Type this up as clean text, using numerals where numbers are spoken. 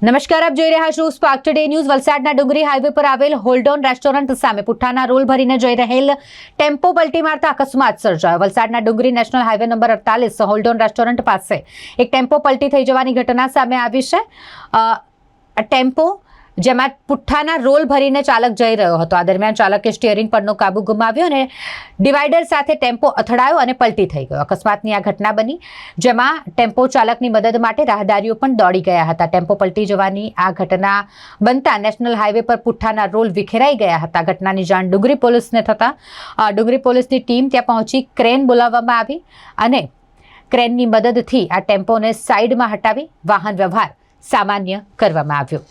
નમસ્કાર, આપ જોઈ રહ્યા છો સ્પાર્ક ટુડે ન્યૂઝ। વલસાડના ડુંગરી હાઈવે પર આવેલ હોલ્ડોન રેસ્ટોરન્ટ સામે પુઠ્ઠાના રોલ ભરીને જઈ રહેલ ટેમ્પો પલટી મારતા અકસ્માત સર્જાયો। વલસાડના ડુંગરી નેશનલ હાઈવે નંબર 48 હોલ્ડોન રેસ્ટોરન્ટ પાસે એક ટેમ્પો પલટી થઈ જવાની ઘટના સામે આવી છે। ટેમ્પો જેમાં પુઠ્ઠાના રોલ ભરીને ચાલક જઈ રહ્યો હતો। આ દરમિયાન ચાલકે સ્ટીયરિંગ પરનો કાબુ ગુમાવ્યો અને ડિવાઈડર સાથે ટેમ્પો અથડાયો અને પલટી થઈ ગયો। અકસ્માતની આ ઘટના બની, જેમાં ટેમ્પો ચાલકની મદદ માટે રાહદારીઓ પણ દોડી ગયા હતા। ટેમ્પો પલટી જવાની આ ઘટના બનતા નેશનલ હાઈવે પર પુઠ્ઠાના રોલ વિખેરાઈ ગયા હતા। ઘટનાની જાણ ડુંગરી પોલીસને થતાં ડુંગરી પોલીસની ટીમ ત્યાં પહોંચી ક્રેન બોલાવવામાં આવી અને ક્રેનની મદદથી આ ટેમ્પોને સાઈડમાં હટાવી વાહન વ્યવહાર સામાન્ય કરવામાં આવ્યો।